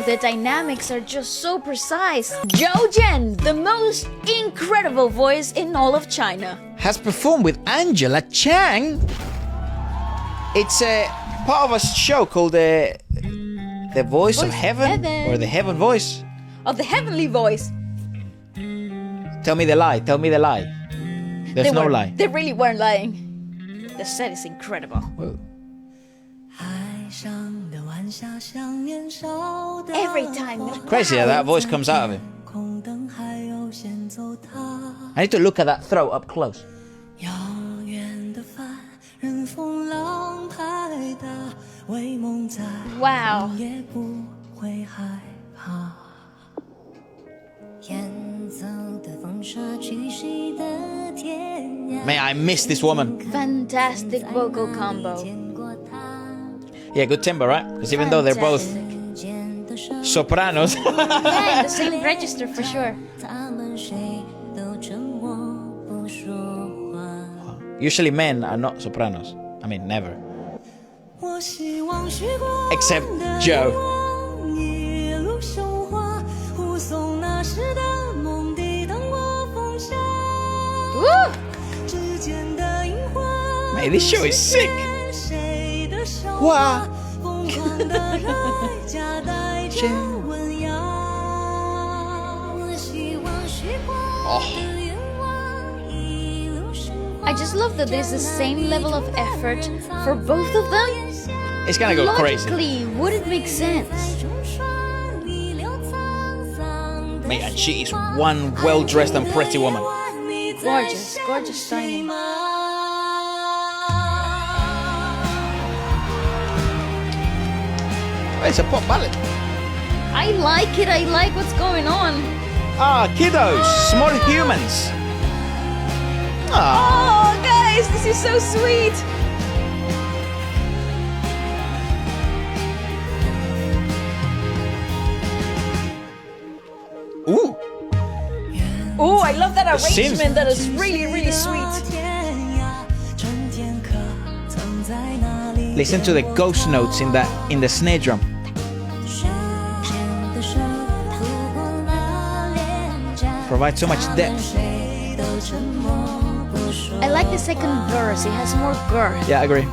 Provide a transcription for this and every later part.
the dynamics are just so precise. Zhou Zhen, the most incredible voice in all of China, has performed with Angela Chang. It's a part of a show called The Voice of Heaven, or The Heaven Voice. Of the Heavenly Voice. Tell me the lie, tell me the lie. There's no lie. They really weren't lying. The set is incredible. Whoa. Every time. Crazy how that voice comes out of him. I need to look at that throat up close. Wow. Man, I miss this woman. Fantastic vocal combo. Yeah, good timbre, right? Because even though they're both sopranos. Yeah, in the same register for sure. Usually men are not sopranos. I mean, never. Except Joe. Woo! Man, this show is sick. Wow. I just love that there's the same level of effort for both of them. It's gonna go crazy. Logically, would it make sense? Mate, and she is one well-dressed and pretty woman. Gorgeous, gorgeous timing. It's a pop ballad. I like it, I like what's going on. Ah, kiddos, small humans. Ah. Oh, guys, this is so sweet. Ooh. Oh, I love that synth. arrangement. That is really, really sweet. Listen to the ghost notes in the snare drum. Provides so much depth. I like the second verse. It has more girth. Yeah, I agree.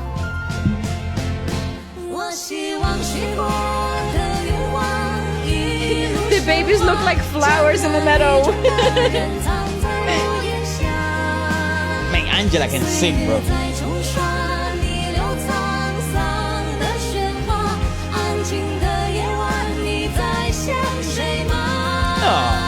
The babies look like flowers in the meadow. Man, Angela can sing, bro. Oh.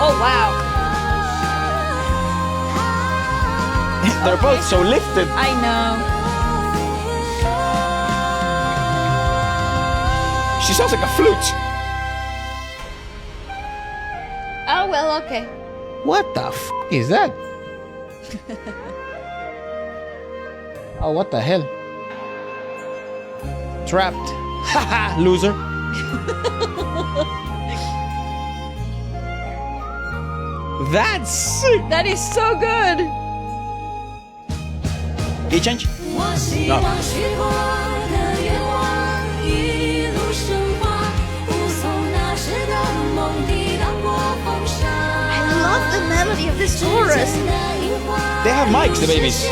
Oh, wow. They're both so lifted. I know. She sounds like a flute. Oh, well, okay. What the f is that? Oh, what the hell? Trapped. Haha, loser. That's sick. That is so good. Key change? No. I love the melody of this chorus. They have mics, the babies.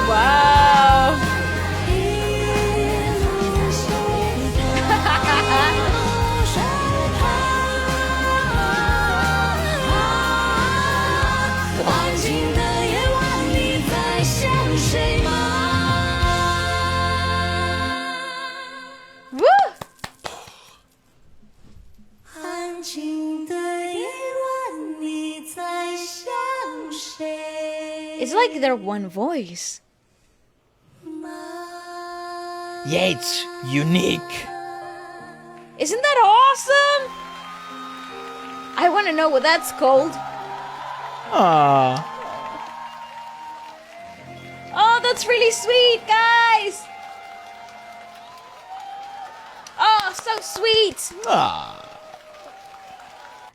Wow. Woo! It's like they're one voice. Yeah, it's unique. Isn't that awesome? I want to know what that's called. Aww. That's really sweet, guys. Oh, so sweet.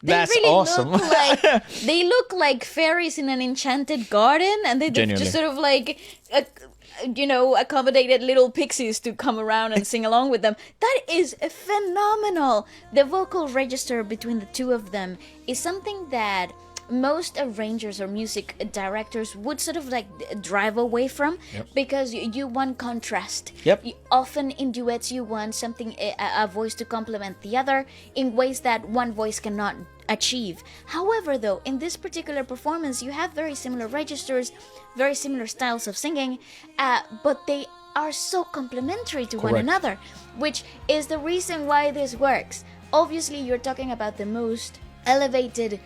That's really awesome. They look like fairies in an enchanted garden, and they just sort of like, accommodated little pixies to come around and sing along with them. That is phenomenal. The vocal register between the two of them is something that most arrangers or music directors would sort of like drive away from, because you want contrast. Often in duets you want something, a voice to complement the other in ways that one voice cannot achieve. However, though, in this particular performance you have very similar registers, very similar styles of singing, but they are so complementary to one another, which is the reason why this works. Obviously you're talking about the most elevated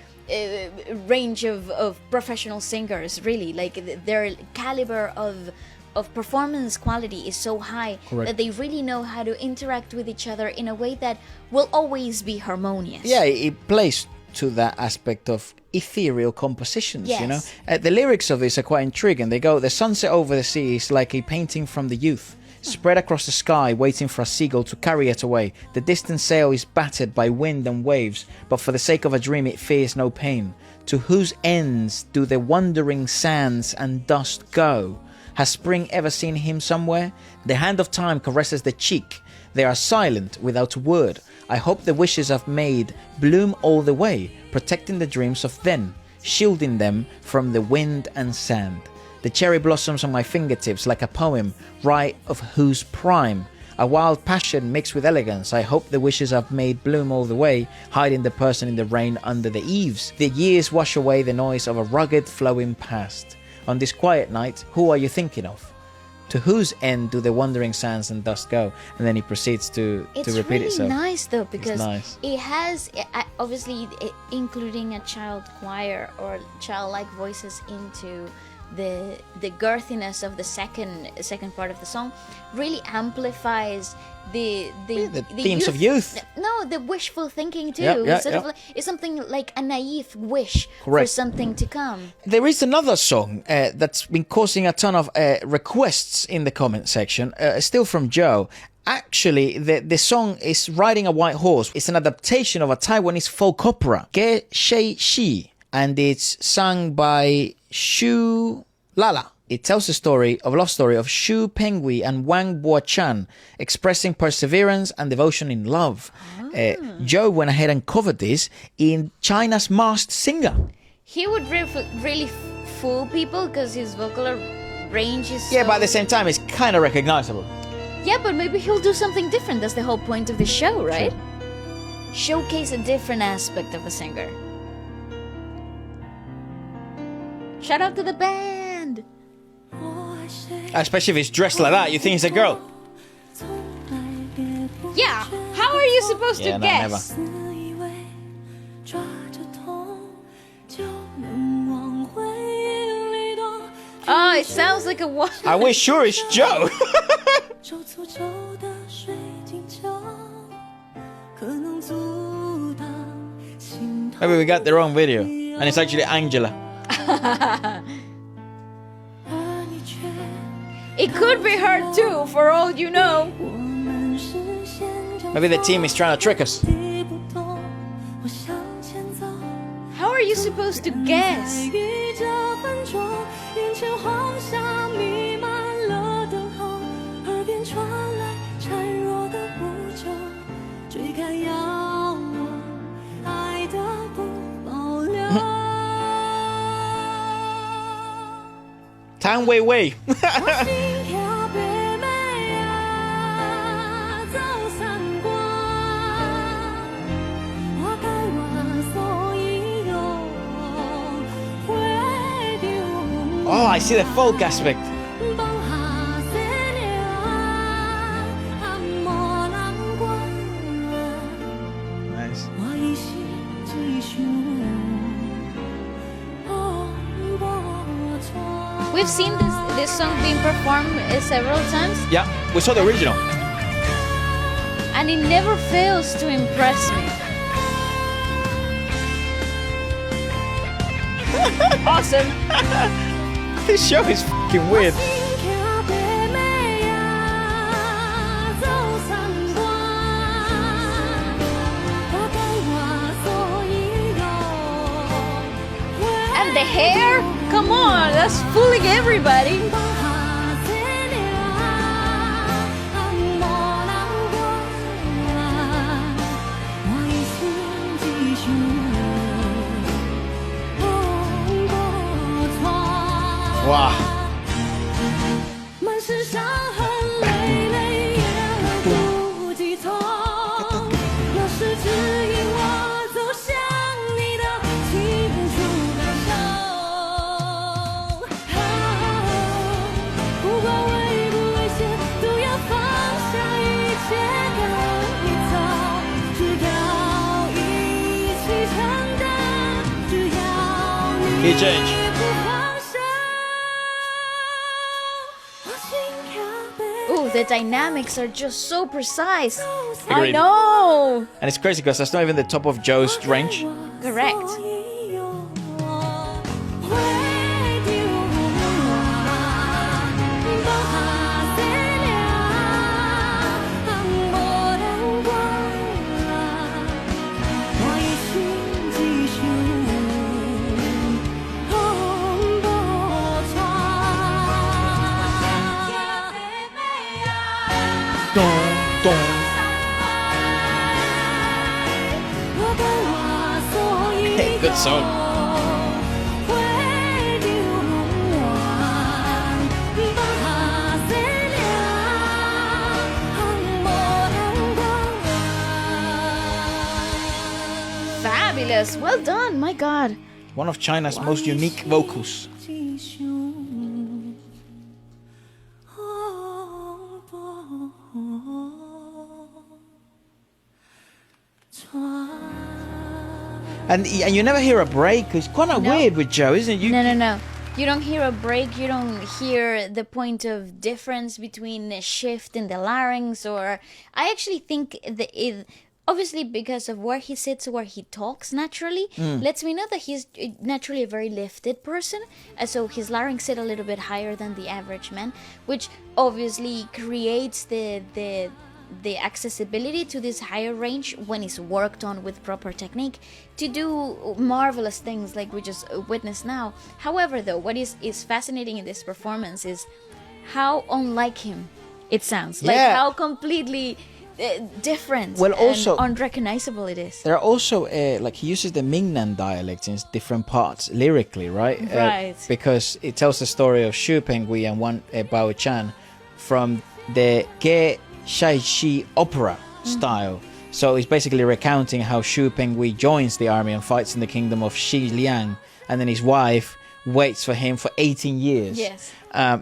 range of professional singers, really. Like their caliber of performance quality is so high that they really know how to interact with each other in a way that will always be harmonious. Yeah, it plays to that aspect of ethereal compositions, you know. The lyrics of this are quite intriguing. They go, "The sunset over the sea is like a painting from the youth, spread across the sky, waiting for a seagull to carry it away. The distant sail is battered by wind and waves, but for the sake of a dream it fears no pain. To whose ends do the wandering sands and dust go? Has spring ever seen him somewhere? The hand of time caresses the cheek. They are silent without a word. I hope the wishes I've made bloom all the way, protecting the dreams of then, shielding them from the wind and sand. The cherry blossoms on my fingertips like a poem, right of whose prime. A wild passion mixed with elegance. I hope the wishes I've made bloom all the way, hiding the person in the rain under the eaves. The years wash away the noise of a rugged flowing past. On this quiet night, who are you thinking of? To whose end do the wandering sands and dust go?" And then he proceeds to repeat itself. It's really nice though, because it has obviously including a child choir or childlike voices into the girthiness of the second part of the song, really amplifies the themes of youth. No, the wishful thinking too. It's something like a naive wish for something to come. There is another song that's been causing a ton of requests in the comment section, still from Joe. Actually, the song is Riding a White Horse. It's an adaptation of a Taiwanese folk opera, Ge Shei Shi, and it's sung by Shu Lala. It tells the love story of Shu Penghui and Wang Bo-chan, expressing perseverance and devotion in love. Joe went ahead and covered this in China's Masked Singer. He would really fool people because his vocal range is but at the same time, it's kind of recognizable. Yeah, but maybe he'll do something different. That's the whole point of the show, right? Sure. Showcase a different aspect of a singer. Shout out to the band! Especially if it's dressed like that, you think it's a girl. Yeah, how are you supposed to guess? Never. Oh, it sounds like a one. Are we sure it's Joe? Maybe we got the wrong video, and it's actually Angela. It could be her too, for all you know. Maybe the team is trying to trick us. How are you supposed to guess? Tan Wei Wei. Oh, I see the folk aspect. Nice. We've seen this song being performed several times. Yeah, we saw the original. And it never fails to impress me. Awesome. This show is fucking weird. the hair? Come on, that's fooling everybody. Wow. Key change. Ooh, the dynamics are just so precise. Agreed. I know. And it's crazy because that's not even the top of Joe's range. Correct. Dun, dun. Good song. Fabulous. Well done. My God. One of China's most unique vocals. And you never hear a break. It's kind of weird with Joe, isn't it? No. You don't hear a break. You don't hear the point of difference between a shift in the larynx. Or I actually think obviously because of where he sits, where he talks naturally, lets me know that he's naturally a very lifted person. So his larynx sit a little bit higher than the average man, which obviously creates the accessibility to this higher range when it's worked on with proper technique to do marvelous things like we just witnessed now. However, though, what is fascinating in this performance is how unlike him it sounds. Like how completely different and unrecognizable it is. There are also like he uses the Mingnan dialect in different parts lyrically, right? Right. Because it tells the story of Xu Penghui and Wan Bao Chan from the Ge Shaishi opera style. So he's basically recounting how Xu Penghui joins the army and fights in the kingdom of Xiliang, and then his wife waits for him for 18 years,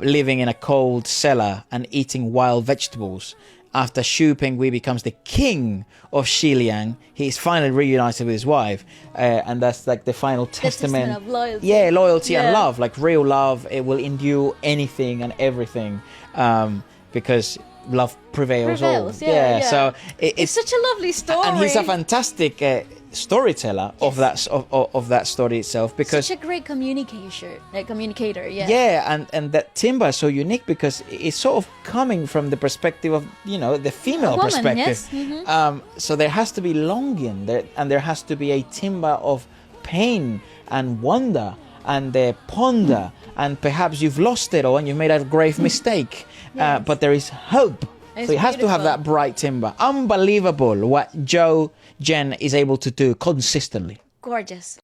living in a cold cellar and eating wild vegetables. After Xu Penghui becomes the king of Xiliang, he is finally reunited with his wife, and that's like the final testament of loyalty. Yeah, loyalty and love, like real love. It will endure anything and everything, because love prevails all. Yeah. So it's such a lovely story, and he's a fantastic storyteller of that story itself, because such a great communicator. And that timbre is so unique because it's sort of coming from the perspective of the female perspective. Yes. Mm-hmm. So there has to be longing there, and there has to be a timbre of pain and wonder and ponder, and perhaps you've lost it all and you've made a grave mistake. But there is hope. So it has to have that bright timbre. Unbelievable what Joe Jen is able to do consistently. Gorgeous.